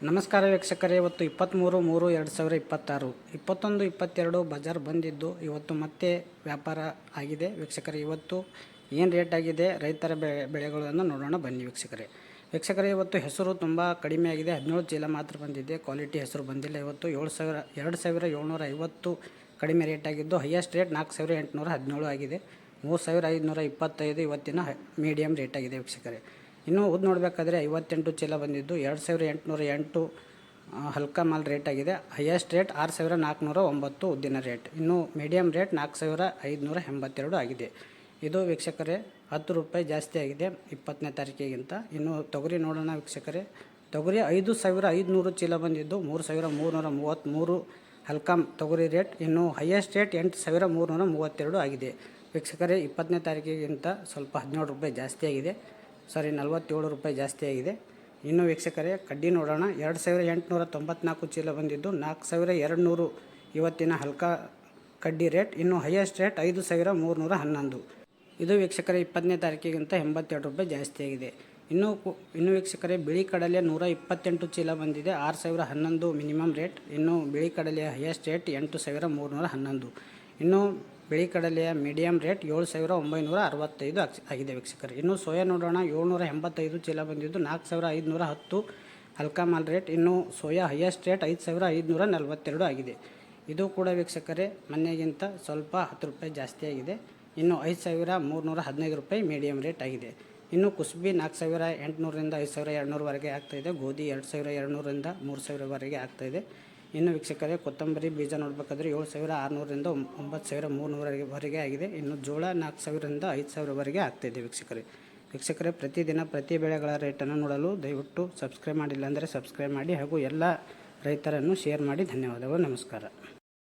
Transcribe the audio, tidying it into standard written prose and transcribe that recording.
ನಮಸ್ಕಾರ ವೀಕ್ಷಕರೇ, ಇವತ್ತು 23/3/2026 21-22 ಬಜಾರ್ ಬಂದಿದ್ದು ಇವತ್ತು ಮತ್ತೆ ವ್ಯಾಪಾರ ಆಗಿದೆ ವೀಕ್ಷಕರೇ. ಇವತ್ತು ಏನು ರೇಟ್ ಆಗಿದೆ ರೈತರ ಬೆಳೆಗಳನ್ನು ನೋಡೋಣ ಬನ್ನಿ ವೀಕ್ಷಕರೇ. ಇವತ್ತು ಹೆಸರು ತುಂಬ ಕಡಿಮೆ ಆಗಿದೆ, 17 ಚೀಲ ಮಾತ್ರ ಬಂದಿದೆ. ಕ್ವಾಲಿಟಿ ಹೆಸರು ಬಂದಿಲ್ಲ. ಇವತ್ತು 2750 ಕಡಿಮೆ ರೇಟ್ ಆಗಿದ್ದು ಹೈಯೆಸ್ಟ್ ರೇಟ್ 4817 ಆಗಿದೆ. 3525 ಇವತ್ತಿನ ಮೀಡಿಯಮ್ ರೇಟ್ ಆಗಿದೆ ವೀಕ್ಷಕರೇ. ಇನ್ನು ಉದ್ದು ನೋಡಬೇಕಾದ್ರೆ 58 ಚೀಲ ಬಂದಿದ್ದು 2808 ಹಲ್ಕಾ ಮಾಲ್ ರೇಟ್ ಆಗಿದೆ. ಹೈಯೆಸ್ಟ್ ರೇಟ್ 6409 ಉದ್ದಿನ ರೇಟ್. ಇನ್ನು ಮೀಡಿಯಮ್ ರೇಟ್ 4582 ಆಗಿದೆ. ಇದು ವೀಕ್ಷಕರೇ 10 ರೂಪಾಯಿ ಜಾಸ್ತಿ ಆಗಿದೆ 20ನೇ ತಾರೀಕಿಗಿಂತ. ಇನ್ನು ತೊಗರಿ ನೋಡೋಣ ವೀಕ್ಷಕರೇ. ತೊಗರಿ 5500 ಚೀಲ ಬಂದಿದ್ದು 3333 ಹಲ್ಕಾ ತೊಗರಿ ರೇಟ್. ಇನ್ನು ಹೈಯೆಸ್ಟ್ ರೇಟ್ 8332 ಆಗಿದೆ ವೀಕ್ಷಕರೇ. 20ನೇ ತಾರೀಕಿಗಿಂತ ಸ್ವಲ್ಪ 17 ರೂಪಾಯಿ ಜಾಸ್ತಿ ಆಗಿದೆ, 47 ರೂಪಾಯಿ ಜಾಸ್ತಿ ಆಗಿದೆ. ಇನ್ನು ವೀಕ್ಷಕರೇ ಕಡ್ಡಿ ನೋಡೋಣ. 2894 ಚೀಲ ಬಂದಿದ್ದು 4200 ಇವತ್ತಿನ ಹಲ್ಕಾ ಕಡ್ಡಿ ರೇಟ್. ಇನ್ನು ಹೈಯೆಸ್ಟ್ ರೇಟ್ 5311. ಇದು ವೀಕ್ಷಕರೇ 20ನೇ ತಾರೀಕಿಗಿಂತ 82 ರೂಪಾಯಿ ಜಾಸ್ತಿ ಆಗಿದೆ. ಇನ್ನು ವೀಕ್ಷಕರೇ ಬಿಳಿ ಕಡಲೆ 128 ಚೀಲ ಬಂದಿದೆ 6011 ಮಿನಿಮಮ್ ರೇಟ್. ಇನ್ನು ಬಿಳಿ ಕಡಲೆಯ ಹೈಯೆಸ್ಟ್ ರೇಟ್ 8311. ಇನ್ನು ಬಿಳಿ ಕಡಲೆಯ ಮೀಡಿಯಮ್ ರೇಟ್ 7965 ಆಗಿದೆ ವೀಕ್ಷಕರೇ. ಇನ್ನು ಸೋಯಾ ನೋಡೋಣ. 785 ಚೀಲ ಬಂದಿದ್ದು 4510 ಹಲ್ಕಾ ಮಾಲ್ ರೇಟ್. ಇನ್ನು ಸೋಯಾ ಹೈಯೆಸ್ಟ್ ರೇಟ್ 5542 ಆಗಿದೆ. ಇದು ಕೂಡ ವೀಕ್ಷಕರೇ ಮೊನ್ನೆಗಿಂತ ಸ್ವಲ್ಪ 10 ರೂಪಾಯಿ ಜಾಸ್ತಿ ಆಗಿದೆ. ಇನ್ನು 5315 ರೂಪಾಯಿ ಮೀಡಿಯಮ್ ರೇಟ್ ಆಗಿದೆ. ಇನ್ನು ಕುಸುಬಿ 4800ರಿಂದ 5200ವರೆಗೆ ಆಗ್ತಾಯಿದೆ. ಗೋಧಿ 2200ರಿಂದ 3000ವರೆಗೆ ಆಗ್ತಾಯಿದೆ. ಇನ್ನು ವೀಕ್ಷಕರೇ ಕೊತ್ತಂಬರಿ ಬೀಜ ನೋಡಬೇಕಾದ್ರೆ 7600ರಿಂದ 9300ವರೆಗೆ ಆಗಿದೆ. ಇನ್ನು ಜೋಳ 4000ರಿಂದ 5000ವರೆಗೆ ಆಗ್ತಾಯಿದೆ ವೀಕ್ಷಕರೇ. ಪ್ರತಿದಿನ ಪ್ರತಿ ಬೆಳೆಗಳ ರೇಟನ್ನು ನೋಡಲು ದಯವಿಟ್ಟು ಸಬ್ಸ್ಕ್ರೈಬ್ ಮಾಡಿಲ್ಲ ಅಂದರೆ ಸಬ್ಸ್ಕ್ರೈಬ್ ಮಾಡಿ ಹಾಗೂ ಎಲ್ಲ ರೈತರನ್ನು ಶೇರ್ ಮಾಡಿ. ಧನ್ಯವಾದಗಳು. ನಮಸ್ಕಾರ.